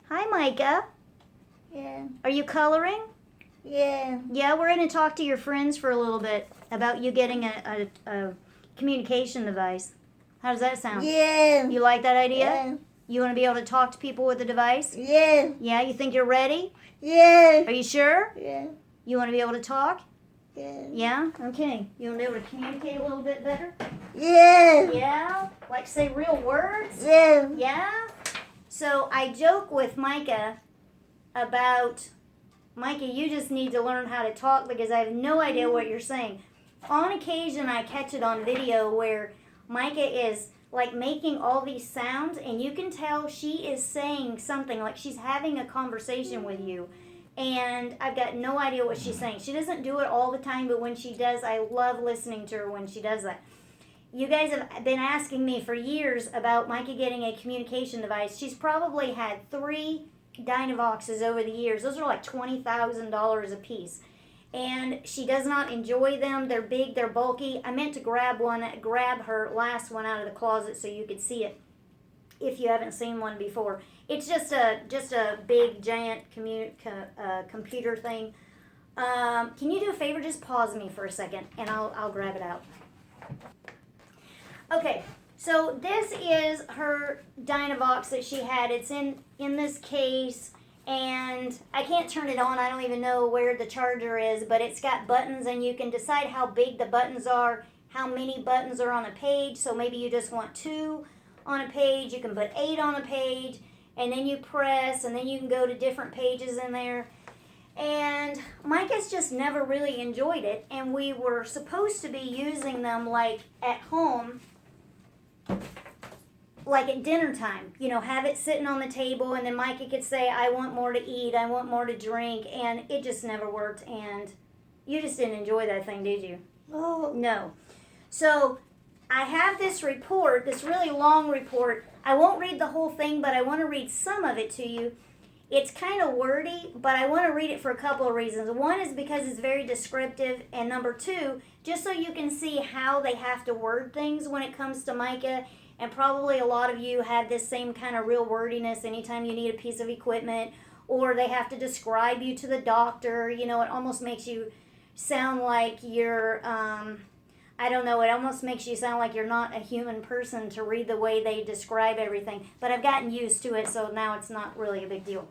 Hi, Micah. Yeah. Are you coloring? Yeah. Yeah, we're going to talk to your friends for a little bit about you getting a communication device. How does that sound? Yeah. You like that idea? Yeah. You want to be able to talk to people with the device? Yeah. Yeah, you think you're ready? Yeah. Are you sure? Yeah. You want to be able to talk? Yeah. Yeah? Okay. You want to be able to communicate a little bit better? Yeah. Yeah? Like say real words? Yeah. Yeah? So I joke with Micah about, Micah, you just need to learn how to talk because I have no idea what you're saying. On occasion, I catch it on video where Micah is like making all these sounds and you can tell she is saying something, like she's having a conversation with you. And I've got no idea what she's saying. She doesn't do it all the time, but when she does, I love listening to her when she does that. You guys have been asking me for years about Micah getting a communication device. She's probably had 3 Dynavoxes over the years. Those are like $20,000 a piece. And she does not enjoy them. They're big, they're bulky. I meant to grab her last one out of the closet so you could see it if you haven't seen one before. It's just a big, giant computer thing. Can you do a favor? Just pause me for a second and I'll grab it out. Okay, so this is her Dynavox that she had. It's in this case, and I can't turn it on. I don't even know where the charger is, but it's got buttons, and you can decide how big the buttons are, how many buttons are on a page. So maybe you just want 2 on a page. You can put 8 on a page, and then you press, and then you can go to different pages in there. And Micah's just never really enjoyed it, and we were supposed to be using them like at home, like at dinner time, have it sitting on the table, and then Micah could say, I want more to eat, I want more to drink, and it just never worked, and you just didn't enjoy that thing, did you? Oh. No. So I have this report, this really long report. I won't read the whole thing, but I want to read some of it to you. It's kind of wordy, but I want to read it for a couple of reasons. One is because it's very descriptive, and number 2, just so you can see how they have to word things when it comes to Micah. And probably a lot of you have this same kind of real wordiness anytime you need a piece of equipment, or they have to describe you to the doctor. It almost makes you sound like you're, I don't know, it almost makes you sound like you're not a human person to read the way they describe everything. But I've gotten used to it, so now it's not really a big deal.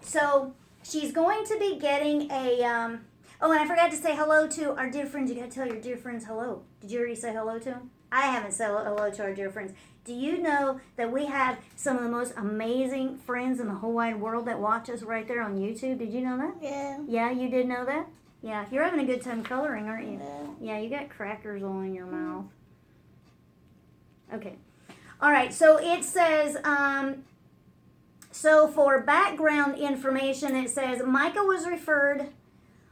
So she's going to be getting a, oh, and I forgot to say hello to our dear friends. You got to tell your dear friends hello. Did you already say hello to them? I haven't said hello to our dear friends. Do you know that we have some of the most amazing friends in the whole wide world that watch us right there on YouTube? Did you know that? Yeah. Yeah, you did know that? Yeah, you're having a good time coloring, aren't you? Yeah. Yeah, you got crackers all in your mouth. Okay. All right, so it says, so for background information, it says Micah was referred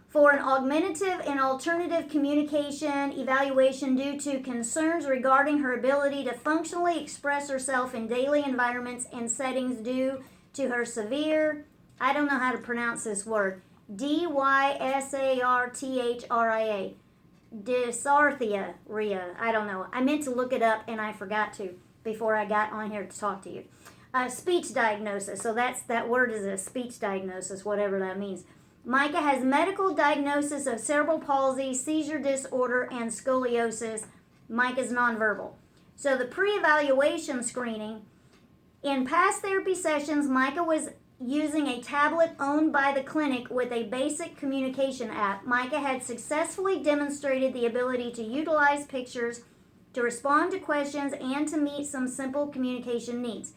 for an augmentative and alternative communication evaluation due to concerns regarding her ability to functionally express herself in daily environments and settings due to her severe, I don't know how to pronounce this word, dysarthria, dysarthria, I don't know. I meant to look it up and I forgot to before I got on here to talk to you. Speech diagnosis, so that word is a speech diagnosis, whatever that means. Micah has medical diagnosis of cerebral palsy, seizure disorder, and scoliosis. Micah's nonverbal. So the pre-evaluation screening, in past therapy sessions, Micah was using a tablet owned by the clinic with a basic communication app. Micah had successfully demonstrated the ability to utilize pictures to respond to questions and to meet some simple communication needs.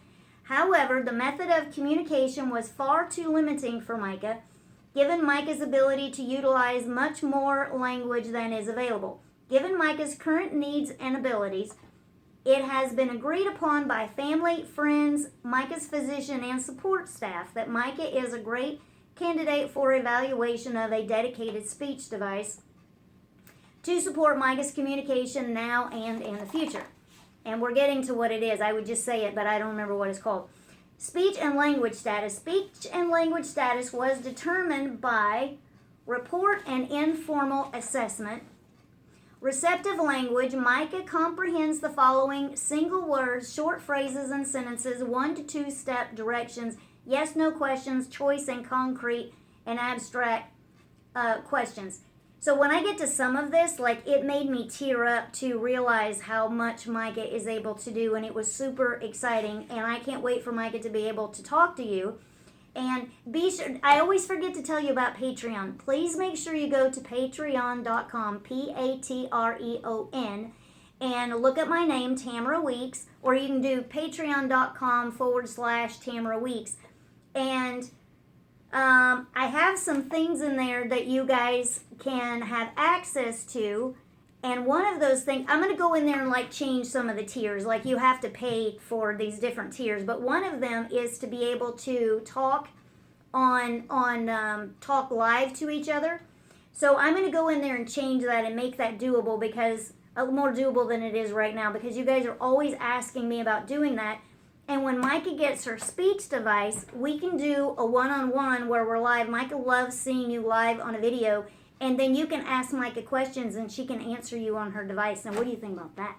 However, the method of communication was far too limiting for Micah, given Micah's ability to utilize much more language than is available. Given Micah's current needs and abilities, it has been agreed upon by family, friends, Micah's physician, and support staff that Micah is a great candidate for evaluation of a dedicated speech device to support Micah's communication now and in the future. And we're getting to what it is. I would just say it, but I don't remember what it's called. Speech and language status. Speech and language status was determined by report and informal assessment, Receptive language. Micah comprehends the following single words, short phrases and sentences, 1 to 2 step directions, yes, no questions, choice and concrete and abstract questions. So when I get to some of this, like it made me tear up to realize how much Micah is able to do, and it was super exciting, and I can't wait for Micah to be able to talk to you. And be sure, I always forget to tell you about Patreon. Please make sure you go to patreon.com, Patreon, and look at my name, Tamara Weeks, or you can do patreon.com/Tamara Weeks. And I have some things in there that you guys can have access to. And one of those things, I'm going to go in there and like change some of the tiers. Like you have to pay for these different tiers. But one of them is to be able to talk talk live to each other. So I'm going to go in there and change that and make that doable, because more doable than it is right now, because you guys are always asking me about doing that. And when Micah gets her speech device, we can do a one-on-one where we're live. Micah loves seeing you live on a video. And then you can ask Micah questions and she can answer you on her device. Now, what do you think about that?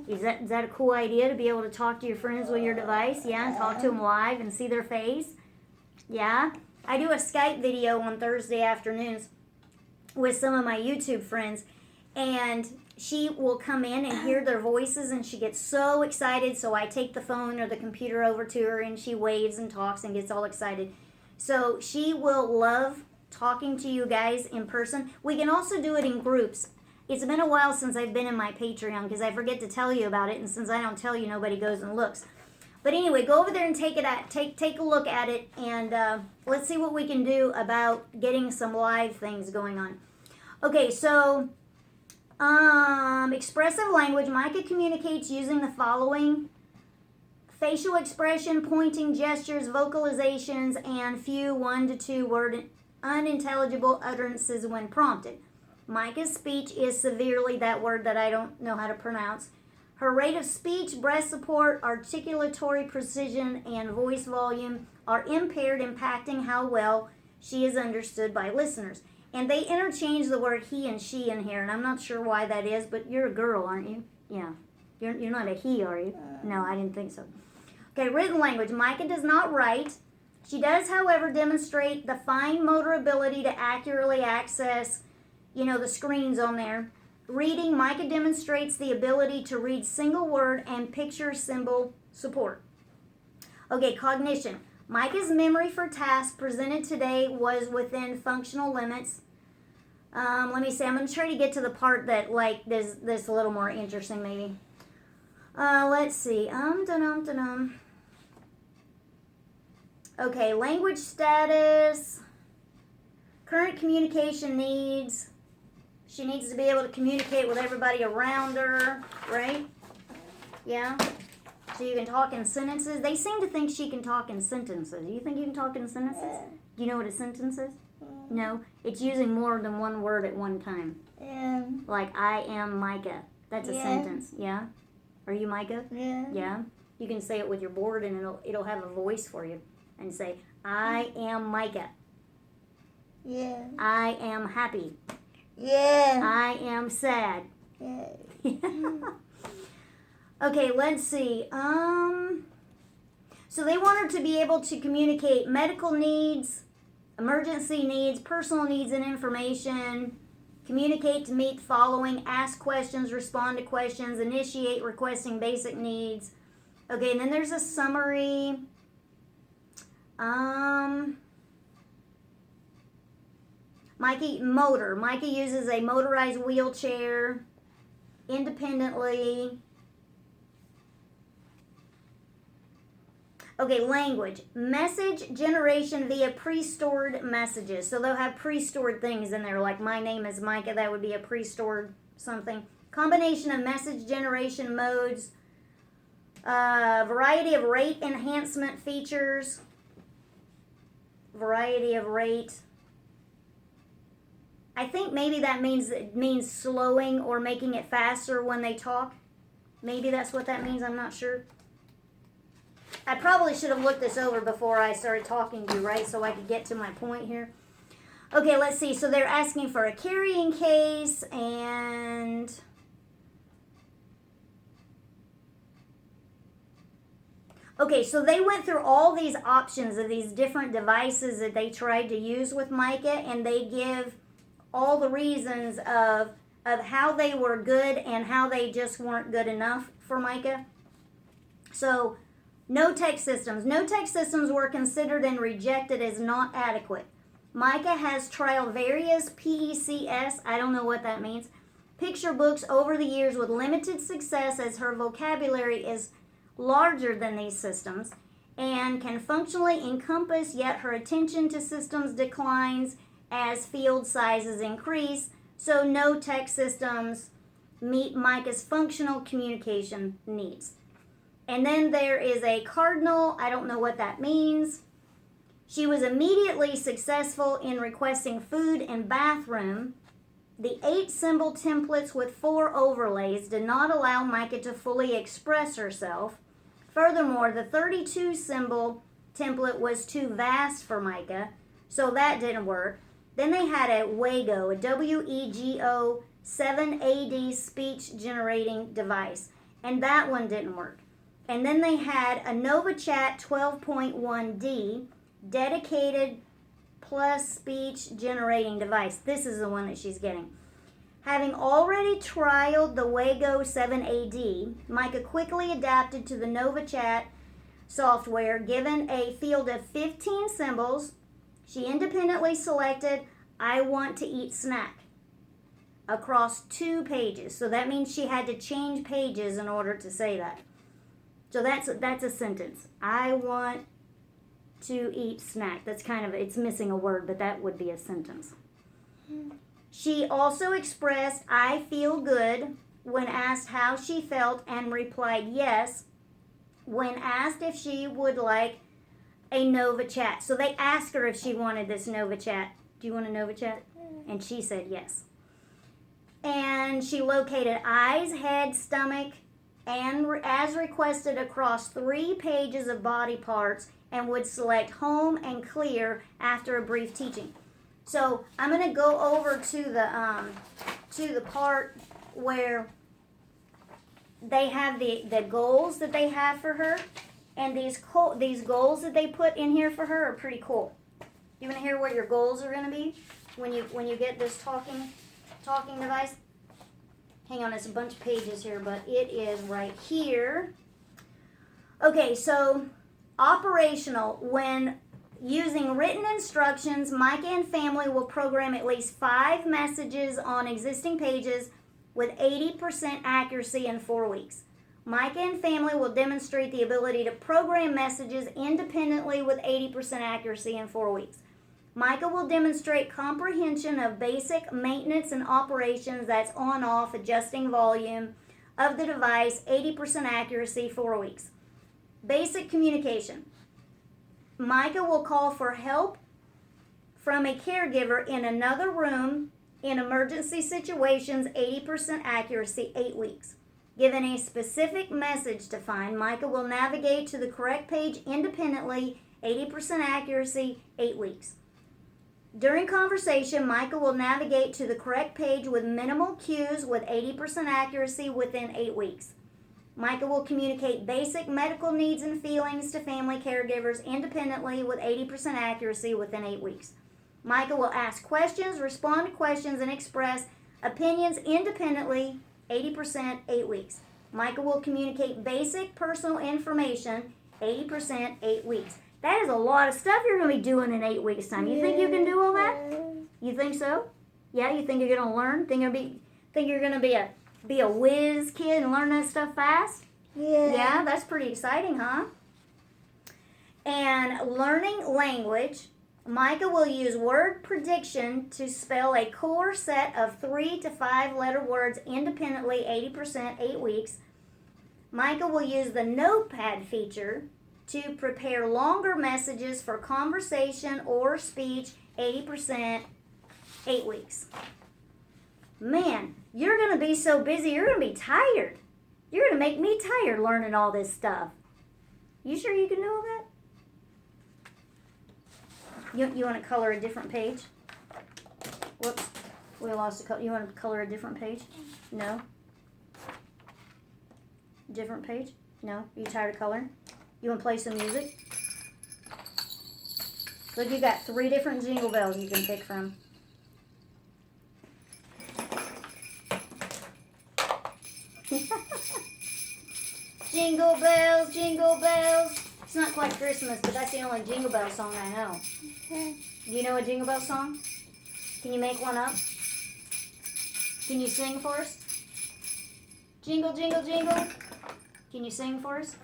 Is that a cool idea to be able to talk to your friends with your device? Yeah, and talk to them live and see their face? Yeah? I do a Skype video on Thursday afternoons with some of my YouTube friends. And she will come in and hear their voices and she gets so excited. So I take the phone or the computer over to her and she waves and talks and gets all excited. So she will love talking to you guys in person. We can also do it in groups. It's been a while since I've been in my Patreon because I forget to tell you about it, and since I don't tell you, nobody goes and looks. But anyway, go over there and take a look at it, and let's see what we can do about getting some live things going on. Okay, so expressive language. Micah communicates using the following: facial expression, pointing, gestures, vocalizations, and few 1 to 2 word unintelligible utterances when prompted. Micah's speech is severely, that word that I don't know how to pronounce. Her rate of speech, breath support, articulatory precision, and voice volume are impaired, impacting how well she is understood by listeners. And they interchange the word he and she in here, and I'm not sure why that is, but you're a girl, aren't you? Yeah. You're not a he, are you? No, I didn't think so. Okay, written language. Micah does not write. She does, however, demonstrate the fine motor ability to accurately access, the screens on there. Reading, Micah demonstrates the ability to read single word and picture symbol support. Okay, cognition. Micah's memory for tasks presented today was within functional limits. Let me see. I'm going to try to get to the part that, this a little more interesting, maybe. Let's see. Okay, language status, current communication needs. She needs to be able to communicate with everybody around her, right? Yeah? So you can talk in sentences. They seem to think she can talk in sentences. Do you think you can talk in sentences? Do you know what a sentence is? No? It's using more than one word at one time. Like, I am Micah. That's a sentence, yeah? Are you Micah? Yeah? You can say it with your board and it'll have a voice for you. And say, I am Micah. Yeah. I am happy. Yeah. I am sad. Yeah. Okay, let's see. So they want her to be able to communicate medical needs, emergency needs, personal needs and information, communicate to meet the following, ask questions, respond to questions, initiate requesting basic needs. Okay, and then there's a summary. Micah uses a motorized wheelchair independently. Okay, language. Message generation via pre-stored messages. So they'll have pre-stored things in there, like my name is Micah. That would be a pre-stored something. Combination of message generation modes. Variety of rate enhancement features. Variety of rate. I think maybe that means slowing or making it faster when they talk. Maybe that's what that means. I'm not sure. I probably should have looked this over before I started talking to you, right? So I could get to my point here. Okay, let's see. So they're asking for a carrying case and... Okay, so they went through all these options of these different devices that they tried to use with Micah, and they give all the reasons of how they were good and how they just weren't good enough for Micah. So, no tech systems. No tech systems were considered and rejected as not adequate. Micah has trialed various PECS, I don't know what that means, picture books over the years with limited success as her vocabulary is larger than these systems and can functionally encompass, yet her attention to systems declines as field sizes increase, so no tech systems meet Micah's functional communication needs. And then there is a cardinal, I don't know what that means. She was immediately successful in requesting food and bathroom. The 8 symbol templates with 4 overlays did not allow Micah to fully express herself. Furthermore, the 32 symbol template was too vast for Micah, so that didn't work. Then they had a WEGO, a WEGO 7AD speech generating device, and that one didn't work. And then they had a NovaChat 12.1D dedicated plus speech generating device. This is the one that she's getting. Having already trialed the WEGO 7AD, Micah quickly adapted to the NovaChat software. Given a field of 15 symbols, she independently selected, I want to eat snack, across 2 pages. So that means she had to change pages in order to say that. So that's a sentence. I want to eat snack. That's kind of, it's missing a word, but that would be a sentence. She also expressed, I feel good, when asked how she felt, and replied yes when asked if she would like a NovaChat. So they asked her if she wanted this NovaChat. Do you want a NovaChat? And she said yes. And she located eyes, head, stomach, and as requested across 3 pages of body parts, and would select home and clear after a brief teaching. So I'm going to go over to the part where they have the goals that they have for her, and these goals that they put in here for her are pretty cool. You want to hear what your goals are going to be when you get this talking device? Hang on, it's a bunch of pages here, but it is right here. Okay, so operational. When using written instructions, Micah and family will program at least 5 messages on existing pages with 80% accuracy in 4 weeks. Micah and family will demonstrate the ability to program messages independently with 80% accuracy in 4 weeks. Micah will demonstrate comprehension of basic maintenance and operations, that's on-off, adjusting volume of the device, 80% accuracy, 4 weeks. Basic communication. Micah will call for help from a caregiver in another room in emergency situations, 80% accuracy, 8 weeks. Given a specific message to find, Micah will navigate to the correct page independently, 80% accuracy, 8 weeks. During conversation, Micah will navigate to the correct page with minimal cues with 80% accuracy within 8 weeks. Micah will communicate basic medical needs and feelings to family caregivers independently with 80% accuracy within 8 weeks. Micah will ask questions, respond to questions, and express opinions independently, 80%, 8 weeks. Micah will communicate basic personal information, 80%, 8 weeks. That is a lot of stuff you're going to be doing in 8 weeks' time. You think you can do all that? You think so? Yeah, you think you're going to learn? Think you're going to be a whiz kid and learn that stuff fast? Yeah. Yeah, that's pretty exciting, huh? And learning language, Micah will use word prediction to spell a core set of 3 to 5 letter words independently, 80%, 8 weeks. Micah will use the notepad feature to prepare longer messages for conversation or speech, 80%, 8 weeks. Man, you're going to be so busy, you're going to be tired. You're going to make me tired learning all this stuff. You sure you can do all that? You want to color a different page? Whoops. We lost a color. You want to color a different page? No. Different page? No. You tired of coloring? You want to play some music? Look, you got 3 different jingle bells you can pick from. Jingle bells, jingle bells. It's not quite Christmas, but that's the only Jingle Bell song I know. Okay. Do you know a Jingle Bell song? Can you make one up? Can you sing for us? Jingle, jingle, jingle. Can you sing for us?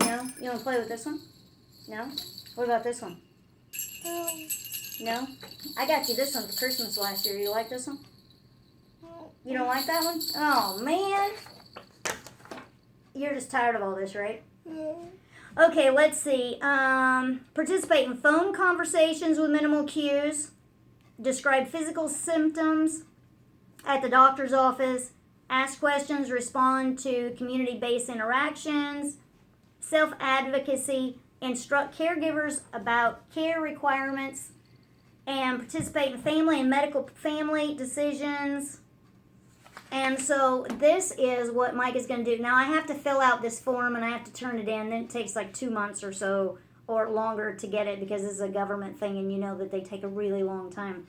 No? You want to play with this one? No? What about this one? No? I got you this one for Christmas last year. You like this one? You don't like that one? Oh, man. You're just tired of all this, right? Yeah. Okay, let's see. Participate in phone conversations with minimal cues. Describe physical symptoms at the doctor's office. Ask questions. Respond to community-based interactions. Self-advocacy. Instruct caregivers about care requirements. And participate in family and medical family decisions. And so this is what Mike is going to do. Now I have to fill out this form and I have to turn it in. Then it takes like 2 months or so or longer to get it because this is a government thing and you know that they take a really long time.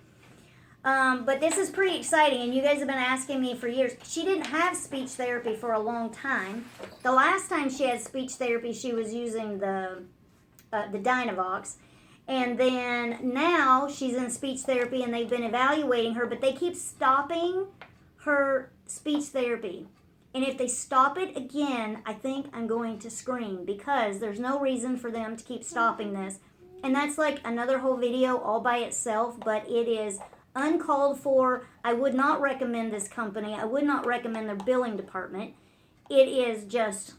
But this is pretty exciting and you guys have been asking me for years. She didn't have speech therapy for a long time. The last time she had speech therapy she was using the Dynavox. And then now she's in speech therapy and they've been evaluating her, but they keep stopping her speech therapy. And if they stop it again, I think I'm going to scream because there's no reason for them to keep stopping this. And that's like another whole video all by itself, but it is uncalled for. I would not recommend this company. I would not recommend their billing department. It is just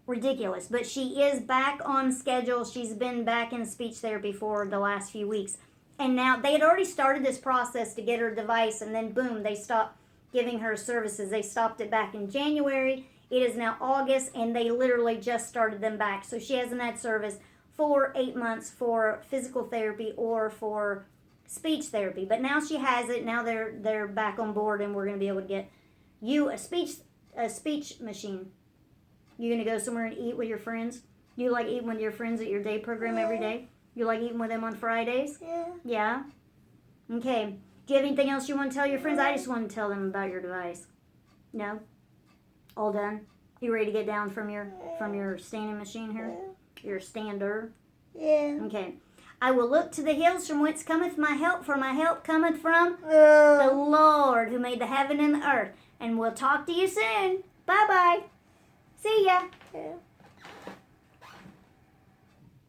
ridiculous. But she is back on schedule. She's been back in speech therapy for the last few weeks. And now they had already started this process to get her device, and then boom, they stopped giving her services. They stopped it back in January. It is now August, and they literally just started them back. So she hasn't had service for 8 months for physical therapy or for speech therapy. But now she has it. Now they're back on board, and we're going to be able to get you a speech machine. You're going to go somewhere and eat with your friends? You like eating with your friends at your day program every day? You like eating with them on Fridays? Yeah. Yeah? Okay. Do you have anything else you want to tell your friends? I just want to tell them about your device. No? All done? You ready to get down from your standing machine here? Your stander? Yeah. Okay. I will look to the hills from whence cometh my help, for my help cometh from the Lord who made the heaven and the earth. And we'll talk to you soon. Bye-bye. See ya. Yeah.